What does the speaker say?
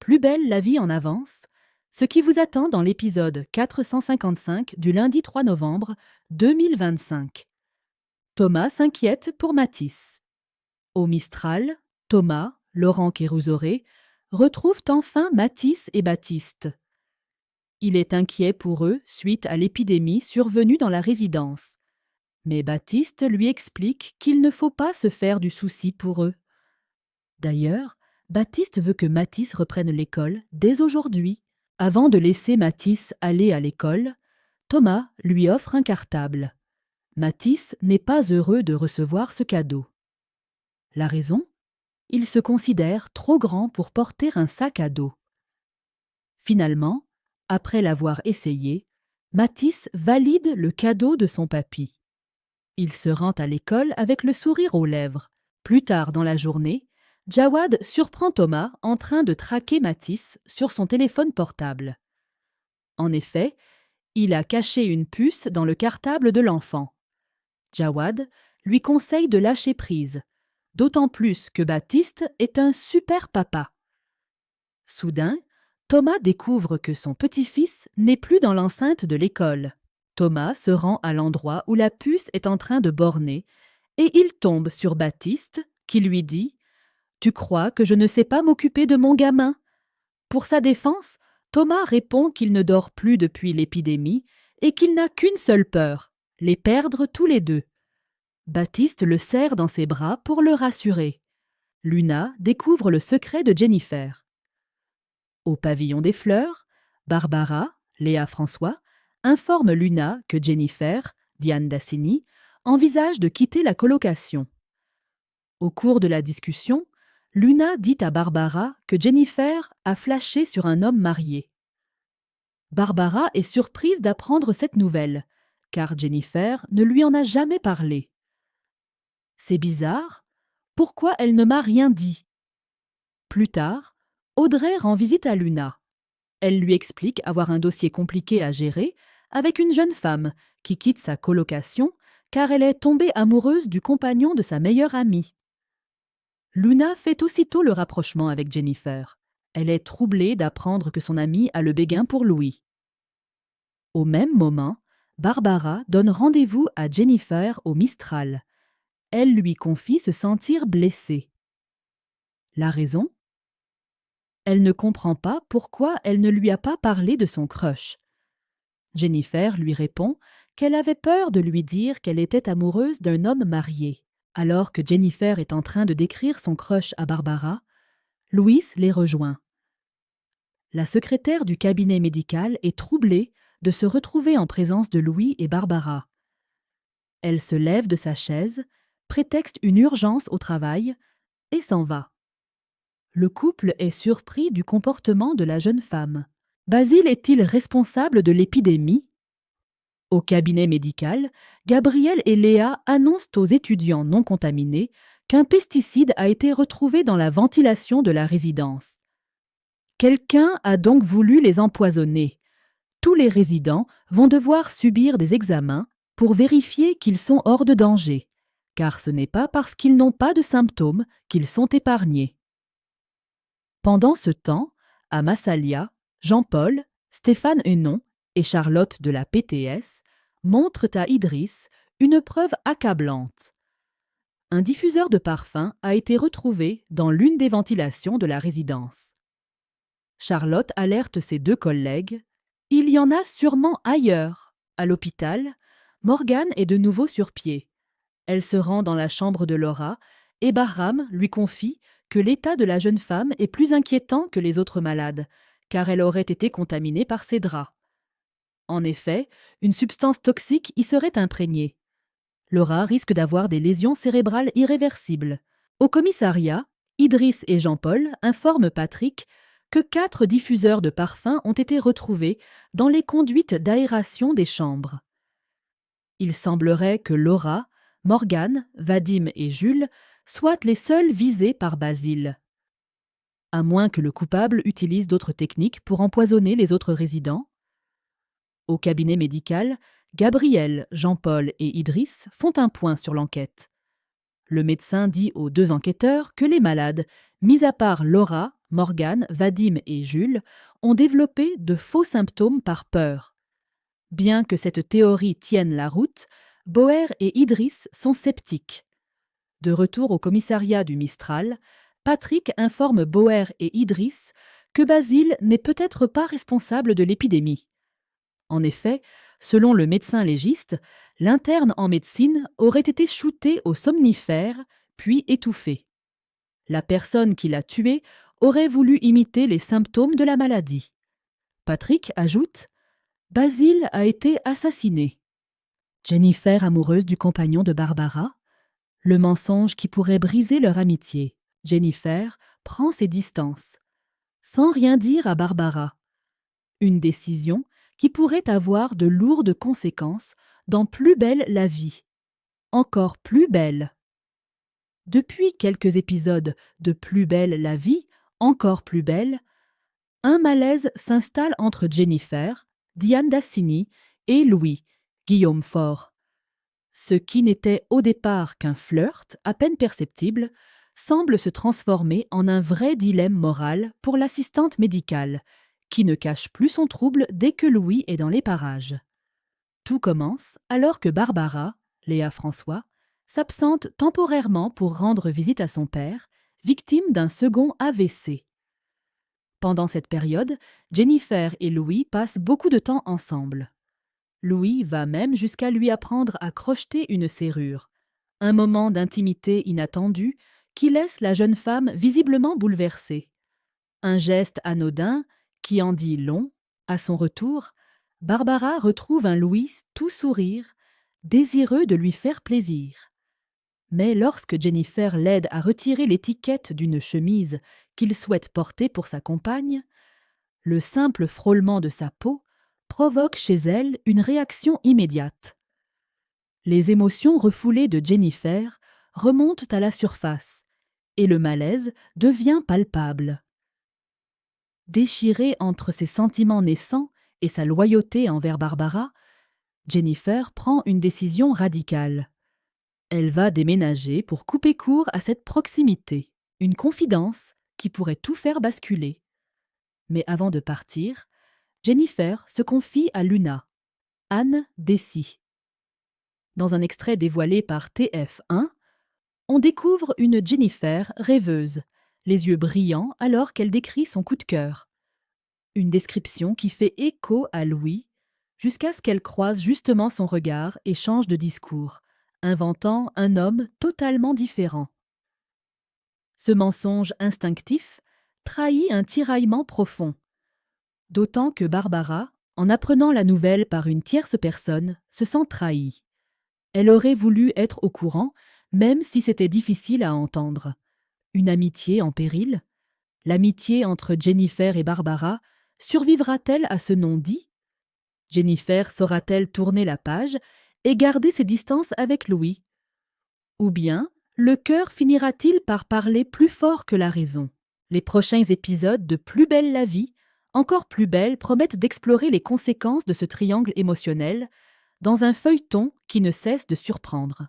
Plus belle la vie en avance, ce qui vous attend dans l'épisode 455 du lundi 3 novembre 2025. Thomas s'inquiète pour Matisse. Au Mistral, Thomas, Laurent Kérousoré retrouvent enfin Matisse et Baptiste. Il est inquiet pour eux suite à l'épidémie survenue dans la résidence. Mais Baptiste lui explique qu'il ne faut pas se faire du souci pour eux. D'ailleurs, Baptiste veut que Matisse reprenne l'école dès aujourd'hui. Avant de laisser Matisse aller à l'école, Thomas lui offre un cartable. Matisse n'est pas heureux de recevoir ce cadeau. La raison ? Il se considère trop grand pour porter un sac à dos. Finalement, après l'avoir essayé, Matisse valide le cadeau de son papy. Il se rend à l'école avec le sourire aux lèvres. Plus tard dans la journée, Jawad surprend Thomas en train de traquer Matisse sur son téléphone portable. En effet, il a caché une puce dans le cartable de l'enfant. Jawad lui conseille de lâcher prise, d'autant plus que Baptiste est un super papa. Soudain, Thomas découvre que son petit-fils n'est plus dans l'enceinte de l'école. Thomas se rend à l'endroit où la puce est en train de borner et il tombe sur Baptiste qui lui dit « Tu crois que je ne sais pas m'occuper de mon gamin ?» Pour sa défense, Thomas répond qu'il ne dort plus depuis l'épidémie et qu'il n'a qu'une seule peur, les perdre tous les deux. Baptiste le serre dans ses bras pour le rassurer. Luna découvre le secret de Jennifer. Au pavillon des fleurs, Barbara, Léa François, informe Luna que Jennifer, Diane Dassini, envisage de quitter la colocation. Au cours de la discussion, Luna dit à Barbara que Jennifer a flashé sur un homme marié. Barbara est surprise d'apprendre cette nouvelle, car Jennifer ne lui en a jamais parlé. C'est bizarre, pourquoi elle ne m'a rien dit ? Plus tard, Audrey rend visite à Luna. Elle lui explique avoir un dossier compliqué à gérer avec une jeune femme qui quitte sa colocation car elle est tombée amoureuse du compagnon de sa meilleure amie. Luna fait aussitôt le rapprochement avec Jennifer. Elle est troublée d'apprendre que son amie a le béguin pour Louis. Au même moment, Barbara donne rendez-vous à Jennifer au Mistral. Elle lui confie se sentir blessée. La raison ? Elle ne comprend pas pourquoi elle ne lui a pas parlé de son crush. Jennifer lui répond qu'elle avait peur de lui dire qu'elle était amoureuse d'un homme marié. Alors que Jennifer est en train de décrire son crush à Barbara, Louis les rejoint. La secrétaire du cabinet médical est troublée de se retrouver en présence de Louis et Barbara. Elle se lève de sa chaise, prétexte une urgence au travail et s'en va. Le couple est surpris du comportement de la jeune femme. Basile est-il responsable de l'épidémie ? Au cabinet médical, Gabriel et Léa annoncent aux étudiants non contaminés qu'un pesticide a été retrouvé dans la ventilation de la résidence. Quelqu'un a donc voulu les empoisonner. Tous les résidents vont devoir subir des examens pour vérifier qu'ils sont hors de danger, car ce n'est pas parce qu'ils n'ont pas de symptômes qu'ils sont épargnés. Pendant ce temps, à Massalia, Jean-Paul, Stéphane Henon et Charlotte de la PTS montrent à Idriss une preuve accablante. Un diffuseur de parfum a été retrouvé dans l'une des ventilations de la résidence. Charlotte alerte ses deux collègues. Il y en a sûrement ailleurs. À l'hôpital, Morgane est de nouveau sur pied. Elle se rend dans la chambre de Laura et Bahram lui confie que l'état de la jeune femme est plus inquiétant que les autres malades, car elle aurait été contaminée par ses draps. En effet, une substance toxique y serait imprégnée. Laura risque d'avoir des lésions cérébrales irréversibles. Au commissariat, Idriss et Jean-Paul informent Patrick que 4 diffuseurs de parfums ont été retrouvés dans les conduites d'aération des chambres. Il semblerait que Laura, Morgane, Vadim et Jules soient les seuls visés par Basile. À moins que le coupable utilise d'autres techniques pour empoisonner les autres résidents. Au cabinet médical, Gabriel, Jean-Paul et Idriss font un point sur l'enquête. Le médecin dit aux 2 enquêteurs que les malades, mis à part Laura, Morgane, Vadim et Jules ont développé de faux symptômes par peur. Bien que cette théorie tienne la route, Boer et Idriss sont sceptiques. De retour au commissariat du Mistral, Patrick informe Boer et Idriss que Basile n'est peut-être pas responsable de l'épidémie. En effet, selon le médecin légiste, l'interne en médecine aurait été shooté au somnifère, puis étouffé. La personne qui l'a tué aurait voulu imiter les symptômes de la maladie. Patrick ajoute « Basile a été assassiné ». Jennifer amoureuse du compagnon de Barbara, le mensonge qui pourrait briser leur amitié. Jennifer prend ses distances, sans rien dire à Barbara. Une décision qui pourrait avoir de lourdes conséquences dans Plus belle la vie. Encore plus belle. Depuis quelques épisodes de Plus belle la vie, encore plus belle, un malaise s'installe entre Jennifer, Diane Dassini et Louis, Guillaume Faure. Ce qui n'était au départ qu'un flirt à peine perceptible semble se transformer en un vrai dilemme moral pour l'assistante médicale, qui ne cache plus son trouble dès que Louis est dans les parages. Tout commence alors que Barbara, Léa François, s'absente temporairement pour rendre visite à son père, victime d'un second AVC. Pendant cette période, Jennifer et Louis passent beaucoup de temps ensemble. Louis va même jusqu'à lui apprendre à crocheter une serrure, un moment d'intimité inattendu qui laisse la jeune femme visiblement bouleversée. Un geste anodin qui en dit long. À son retour, Barbara retrouve un Louis tout sourire, désireux de lui faire plaisir. Mais lorsque Jennifer l'aide à retirer l'étiquette d'une chemise qu'il souhaite porter pour sa compagne, le simple frôlement de sa peau provoque chez elle une réaction immédiate. Les émotions refoulées de Jennifer remontent à la surface et le malaise devient palpable. Déchirée entre ses sentiments naissants et sa loyauté envers Barbara, Jennifer prend une décision radicale. Elle va déménager pour couper court à cette proximité, une confidence qui pourrait tout faire basculer. Mais avant de partir, Jennifer se confie à Luna, Anne Dessy. Dans un extrait dévoilé par TF1, on découvre une Jennifer rêveuse, les yeux brillants alors qu'elle décrit son coup de cœur. Une description qui fait écho à Louis, jusqu'à ce qu'elle croise justement son regard et change de discours, inventant un homme totalement différent. Ce mensonge instinctif trahit un tiraillement profond. D'autant que Barbara, en apprenant la nouvelle par une tierce personne, se sent trahie. Elle aurait voulu être au courant, même si c'était difficile à entendre. Une amitié en péril? L'amitié entre Jennifer et Barbara survivra-t-elle à ce non-dit? Jennifer saura-t-elle tourner la page et garder ses distances avec Louis? Ou bien, le cœur finira-t-il par parler plus fort que la raison? Les prochains épisodes de Plus belle la vie, encore plus belle, promettent d'explorer les conséquences de ce triangle émotionnel dans un feuilleton qui ne cesse de surprendre.